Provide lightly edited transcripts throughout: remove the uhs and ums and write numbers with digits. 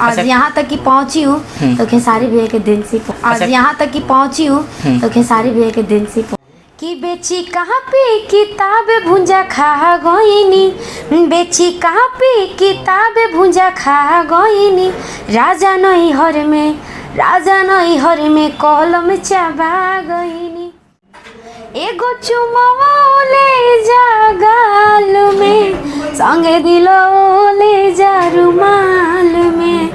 आज यहाँ तक कि पहुँची हूँ तो खेसारी भैया के दिल से आज यहाँ तक कि पहुँची हूँ तो खेसारी भैया के दिल से कि बेची कहाँ पे किताब भुंजा खा गईनी, बेची कहाँ पे किताब भुंजा खा गईनी, राजा नहीं हर में कलम चबा गईनी, एगो चुमाओ ले जा गाल में, संगे दिलो ले जा रुमाल में,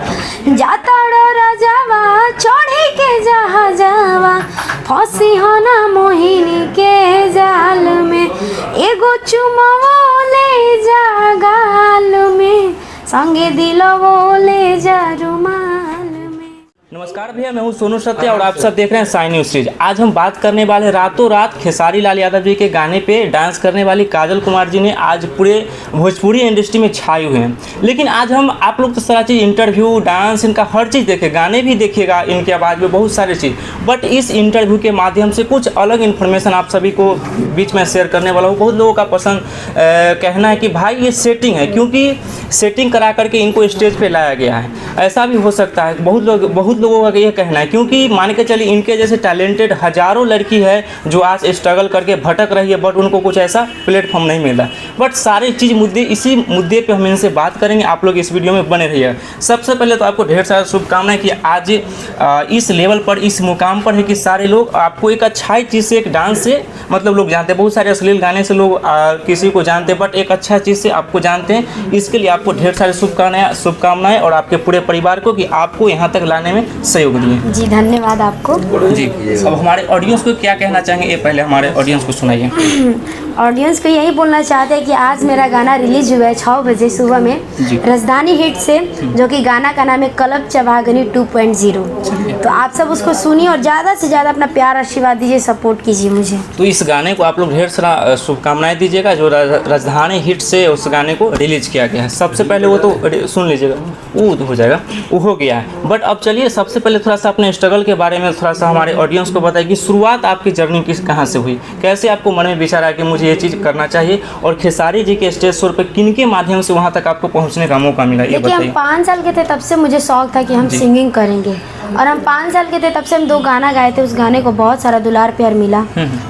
जाता राजावा चढ़े के जहाजावा, फंसी हो ना मोहिनी के जाल में, एगो चुमाओ ले जा गाल में, संगे दिलो ले जा रुमाल में। नमस्कार भैया, मैं हूं सोनू सत्य और आप सब देख रहे हैं साई न्यूज़ सीरीज। आज हम बात करने वाले रातों रात खेसारी लाल यादव जी के गाने पे डांस करने वाली काजल कुमार जी ने आज पूरे भोजपुरी इंडस्ट्री में छाए हुए हैं। लेकिन आज हम आप लोग तो सारा चीज़ इंटरव्यू, डांस, इनका हर चीज़ देखें, गाने भी देखिएगा, इनके आवाज़ में बहुत सारी चीज़। बट इस इंटरव्यू के माध्यम से कुछ अलग इन्फॉर्मेशन आप सभी को बीच में शेयर करने वाला हूँ। बहुत लोगों का पसंद कहना है कि भाई ये सेटिंग है, क्योंकि सेटिंग करा करके इनको स्टेज पर लाया गया है। ऐसा भी हो सकता है, बहुत लोगों का ये कहना है, क्योंकि मान के चलिए इनके जैसे टैलेंटेड हजारों लड़की है जो आज स्ट्रगल करके भटक रही है, बट उनको कुछ ऐसा प्लेटफॉर्म नहीं मिल रहा। बट सारे चीज़ इसी मुद्दे पे हम इनसे बात करेंगे। आप लोग इस वीडियो में बने रहिए। सबसे पहले तो आपको ढेर सारा शुभकामनाएं कि आज इस लेवल पर, इस मुकाम पर है कि सारे लोग आपको एक अच्छाई चीज़ से, एक डांस से मतलब लोग जानते हैं। बहुत सारे अश्लील गाने से लोग किसी को जानते हैं, बट एक अच्छा चीज़ से आपको जानते हैं। इसके लिए आपको ढेर सारी शुभकामनाएं और आपके पूरे परिवार को कि आपको यहाँ तक लाने में सहयोग दिए। जी धन्यवाद आपको जी। अब हमारे ऑडियंस को क्या कहना चाहेंगे, ये पहले हमारे ऑडियंस को सुनाइए। ऑडियंस को यही बोलना चाहते हैं कि आज मेरा गाना रिलीज हुआ है 6 बजे सुबह में राजधानी हिट से, जो कि गाना का नाम है कलम चबागनी 2.0। तो आप सब उसको सुनिए और ज़्यादा से ज़्यादा अपना प्यार आशीर्वाद दीजिए, सपोर्ट कीजिए मुझे। तो इस गाने को आप लोग ढेर सारा शुभकामनाएं दीजिएगा। जो राजधानी हिट से उस गाने को रिलीज किया गया है, सबसे पहले वो तो सुन लीजिएगा, वो हो जाएगा, वो हो गया है। बट अब चलिए सबसे पहले थोड़ा सा अपने स्ट्रगल के बारे में थोड़ा सा हमारे ऑडियंस को बताइए कि शुरुआत आपकी जर्नी कहाँ से हुई, कैसे आपको मन में विचार आया कि मुझे ये चीज़ करना चाहिए, और खेसारी जी के स्टेज शो पे किन के माध्यम से वहाँ तक आपको पहुँचने का मौका मिला, ये बताइए। हम 5 साल के थे तब से मुझे शौक था कि हम सिंगिंग करेंगे, और हम 5 साल के थे तब से हम 2 गाना गाए थे। उस गाने को बहुत सारा दुलार प्यार मिला,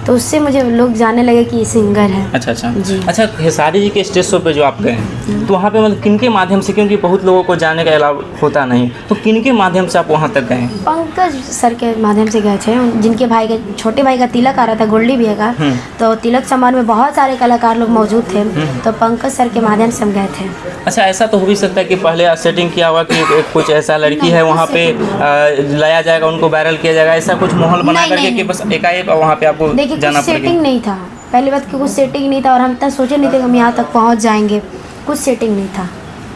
तो उससे मुझे लोग जानने लगे कि ये सिंगर है। अच्छा खेसारी जी के स्टेज शो पे जो आप गए तो वहाँ पे मतलब किन के माध्यम से, क्योंकि बहुत लोगों को जाने का अलाव होता नहीं, तो किन के माध्यम से आप वहाँ तक गए? पंकज सर के माध्यम से गए थे, जिनके भाई के छोटे भाई का तिलक आ रहा था, गोल्डी भैया का। तो तिलक समारोह में बहुत सारे कलाकार लोग मौजूद थे, तो पंकज सर के माध्यम से हम गए थे। अच्छा, ऐसा तो हो भी सकता है कि पहले सेटिंग किया हुआ कि कुछ ऐसा लड़की है वहाँ पे लाया जाएगा, उनको वायरल किया जाएगा, ऐसा कुछ माहौल बना करके कि बस एकाएक वहाँ पे आपको जाना पड़ेगा? सेटिंग नहीं था, पहली बात कि कुछ सेटिंग नहीं था, और हम तक सोचे नहीं थे कि हम यहाँ तक पहुँच जाएंगे। कुछ सेटिंग नहीं था।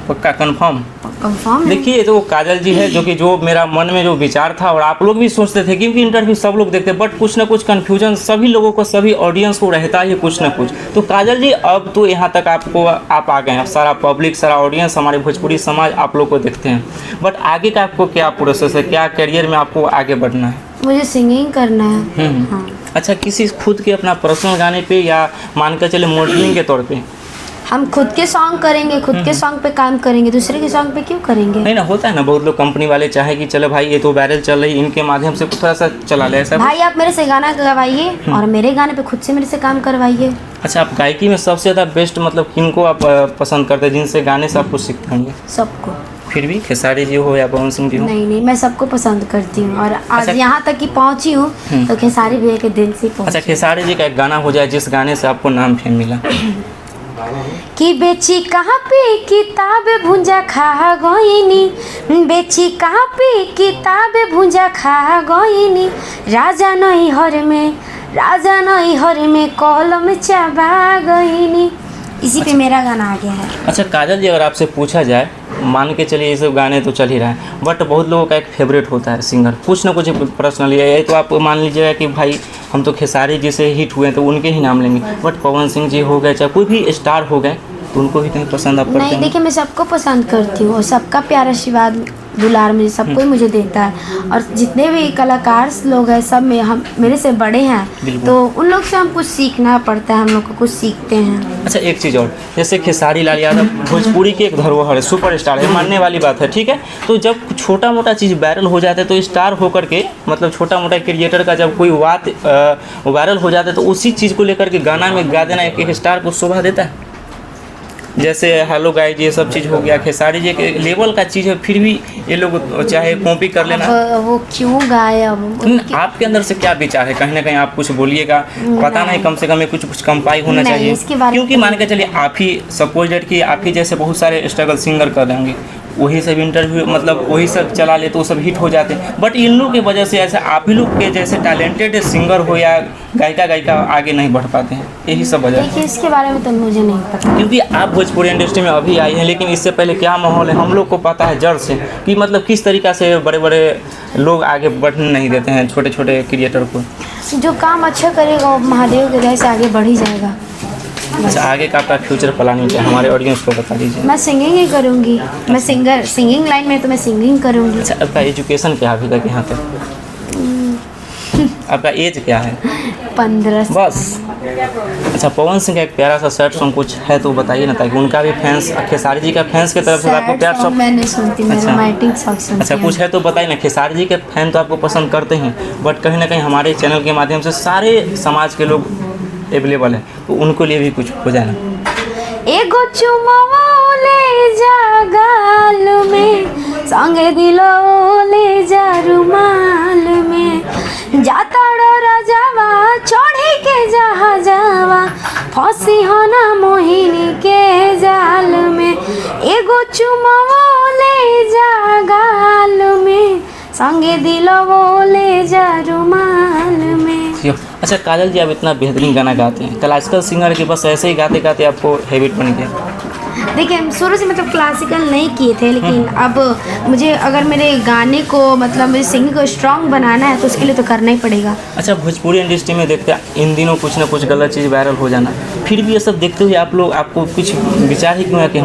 पक्का कंफर्म? कंफर्म। देखिए, तो काजल जी है जो मेरा मन में जो विचार था, और आप लोग भी सोचते थे, क्योंकि इंटरव्यू सब लोग देखते हैं, बट कुछ ना कुछ कन्फ्यूजन सभी लोगों को, सभी ऑडियंस को रहता है कुछ ना कुछ। तो काजल जी अब तो यहाँ तक आप आ गए हैं, सारा पब्लिक, सारा ऑडियंस, हमारे भोजपुरी समाज आप लोग को देखते हैं, बट आगे का आपको क्या प्रोसेस है, क्या करियर में आपको आगे बढ़ना है? मुझे सिंगिंग करना है। हाँ। अच्छा, किसी खुद के अपना पर्सनल गाने पे या मान कर चले मॉडलिंग के तौर पे? हम खुद के सॉन्ग करेंगे, खुद के सॉन्ग पे काम करेंगे, दूसरे के सॉन्ग पे क्यों करेंगे? नहीं ना, होता है ना, बहुत लोग कंपनी वाले चाहे कि चलो भाई ये तो वायरल चल रही, इनके माध्यम से थोड़ा सा चला ले। ऐसा भाई आप मेरे से गाना गवाइए और मेरे गाने पे खुद से मेरे से काम करवाइए। अच्छा, आप गायकी में सबसे ज़्यादा बेस्ट मतलब किनको आप पसंद करते हैं, जिनसे गाने से आप कुछ सीखते होंगे? सबको। फिर भी खेसारी जी हो या पवन सिंह जी हो? नहीं, मैं सबको पसंद करती हूँ, और आज यहाँ तक कि पहुँची हूँ तो खेसारी भैया के दिल से पहुँची। अच्छा, खेसारी जी का एक गाना हो जाए जिस गाने से आपको नाम फेम मिला। कि बेची कहाँ पे किताब भुंजा खा गईनी, बेची कहाँ पे किताब भुंजा खा गईनी, राजा नहीं हर में कलम चबा गईनी। इसी पे मेरा गाना आ गया है। अच्छा काजल जी, अगर आपसे पूछा जाए, मान के चलिए ये सब गाने तो चल ही रहा है, बट बहुत लोगों का एक फेवरेट होता है सिंगर, कुछ ना कुछ पर्सनली है, तो आप मान लीजिएगा कि भाई हम तो खेसारी जी से हिट हुए हैं तो उनके ही नाम लेंगे, बट पवन सिंह जी हो गए, चाहे कोई भी स्टार हो गए, तो उनको भी कहीं पसंद आप करते हैं? नहीं, देखिए मैं सबको पसंद करती हूँ और सबका प्यार आशीर्वाद दुलार मुझे सब कोई मुझे देता है। और जितने भी कलाकार लोग हैं सब मेरे से बड़े हैं, तो उन लोग से हम कुछ सीखना पड़ता है, हम लोग को कुछ सीखते हैं। अच्छा, एक चीज़ और, जैसे खेसारी लाल यादव भोजपुरी के एक धरोहर है, सुपरस्टार है, मानने वाली बात है, ठीक है। तो जब छोटा मोटा चीज़ वायरल हो जाता है तो स्टार होकर के मतलब छोटा मोटा क्रिएटर का जब कोई बात वायरल हो जाता है तो उसी चीज़ को लेकर के गाना में गा देना एक स्टार को शोभा देता है। जैसे हेलो गाइस ये सब चीज़ हो गया, खेसारी जी के लेवल का चीज़ है, फिर भी ये लोग चाहे कॉपी कर लेना। वो क्यों गाए? अब आपके अंदर से क्या विचार है? कहीं ना कहीं आप कुछ बोलिएगा, पता नहीं, कम से कम कुछ कम्पाई होना चाहिए, क्योंकि मान के चलिए आप ही सपोज डेट कि आप ही जैसे बहुत सारे स्ट्रगल सिंगर कर रहे होंगे, वही सब इंटरव्यू मतलब वही सब चला ले तो वो सब हिट हो जाते हैं। बट इन लोग की वजह से ऐसे आप ही लोग के जैसे टैलेंटेड सिंगर हो या गायिका आगे नहीं बढ़ पाते हैं, यही सब वजह। देखिए इसके बारे में तो मुझे नहीं पता, क्योंकि आप भोजपुरी इंडस्ट्री में अभी आई हैं, लेकिन इससे पहले क्या माहौल है हम लोग को पता है जड़ से, कि मतलब किस तरीक़ा से बड़े बड़े लोग आगे बढ़ने नहीं देते हैं छोटे छोटे क्रिएटर को। जो काम अच्छा करेगा वो महादेव के दया से आगे बढ़ ही जाएगा। अच्छा, आगे का आपका फ्यूचर प्लानिंग क्या है, हमारे ऑडियंस को बता दीजिए। मैं सिंगिंग ही करूँगी, मैं सिंगिंग लाइन में तो मैं सिंगिंग करूँगी। अच्छा, आपका एजुकेशन क्या है अभी तक यहाँ तक? आपका एज क्या है? 15 बस। अच्छा, पवन सिंह का एक प्यारा सा सैड सॉन्ग कुछ है तो बताइए ना, ताकि उनका भी फैंस, खेसारी जी का फैंस की तरफ से आपको प्यार सॉन्ग मैं नहीं सुनती, मैं रोमांटिक सॉन्ग सुनती हूं। अच्छा, कुछ है तो बताइए ना। खेसारी जी के फैन तो आपको पसंद करते हैं, बट कहीं ना कहीं हमारे चैनल के माध्यम से सारे समाज के लोग अवेलेबल है, तो उनको लिए भी कुछ हो जाए ना। एगो चुमावा ले जा गाल में, संगे दिलो ले जा रुमाल में, जाता राजावा चढ़ी के जहा जावा, फंसी हो ना मोहिनी के जाल में। एगो चुमावा ले जा गाल में, संगे दिलो ले जा रुमाल में। अच्छा, काजल जी आप इतना बेहतरीन गाना गाते हैं, क्लासिकल सिंगर के बस ऐसे ही गाते गाते आपको हैबिट बन गया? देखिए हम शुरू से मतलब क्लासिकल नहीं किए थे, लेकिन अब मुझे अगर मेरे गाने को मतलब मेरे सिंगिंग को स्ट्रांग बनाना है तो उसके लिए तो करना ही पड़ेगा। अच्छा, भोजपुरी इंडस्ट्री में देखते हैं इन दिनों कुछ ना कुछ गलत चीज़ वायरल हो जाना, फिर भी ये सब देखते हुए आप लोग, आपको कुछ विचार ही क्यों है कि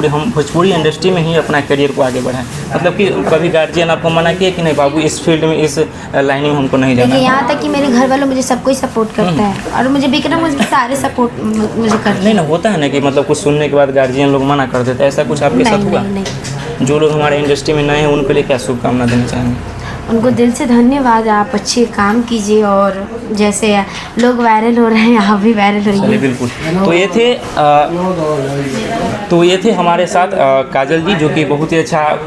हम भोजपुरी इंडस्ट्री में ही अपना करियर को आगे बढ़ाएं? मतलब कि कभी गार्जियन आपको मना किया कि नहीं बाबू इस फील्ड में, इस लाइन में हमको नहीं जाना? यहाँ तक कि मेरे घर वालों मुझे सब कोई सपोर्ट करता है, और मुझे बिक्रम मुझे सारे सपोर्ट मुझे करते हैं। नहीं ना, होता है ना कि मतलब कुछ सुनने के बाद गार्जियन लोग मना कर देते हैं, ऐसा कुछ आपके साथ हुआ? नहीं। जो लोग हमारे इंडस्ट्री में नए हैं उनके लिए क्या शुभकामना देना चाहेंगे? उनको दिल से धन्यवाद, आप अच्छे काम कीजिए और जैसे लोग वायरल हो रहे हैं आप भी वायरल होइए। बिल्कुल। तो ये थे हमारे साथ काजल जी, जो कि बहुत ही अच्छा,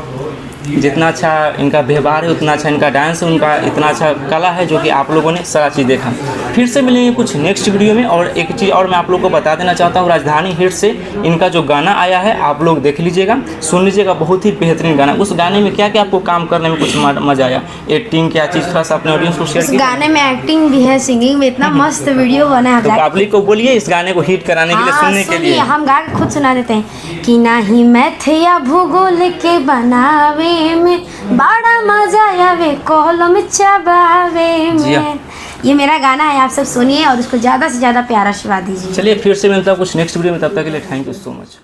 जितना अच्छा इनका व्यवहार है उतना अच्छा इनका डांस है, उनका इतना अच्छा कला है, जो कि आप लोगों ने सारा चीज़ देखा। फिर से मिलेंगे कुछ नेक्स्ट वीडियो में। और एक चीज़ और मैं आप लोगों को बता देना चाहता हूँ, राजधानी हिट से इनका जो गाना आया है आप लोग देख लीजिएगा, सुन लीजिएगा, बहुत ही बेहतरीन गाना। उस गाने में क्या क्या आपको काम करने में कुछ मज़ा आया, एक्टिंग क्या चीज़, थोड़ा सा अपने ऑडियंस को शेयर कीजिए। गाने में एक्टिंग भी है, सिंगिंग में, इतना मस्त वीडियो बना है। तो पब्लिक को बोलिए इस गाने को हिट कराने के लिए, सुनने के लिए। हम गा के खुद सुना देते हैं कि नहीं मैथ या भूगोल के बनावे में बड़ा मजा आवे, कॉलम चबावे में। ये मेरा गाना है, आप सब सुनिए और उसको ज़्यादा से ज़्यादा प्यार आशीर्वाद दीजिए। चलिए फिर से मिलता है कुछ नेक्स्ट वीडियो में, तब तक के लिए थैंक यू सो मच।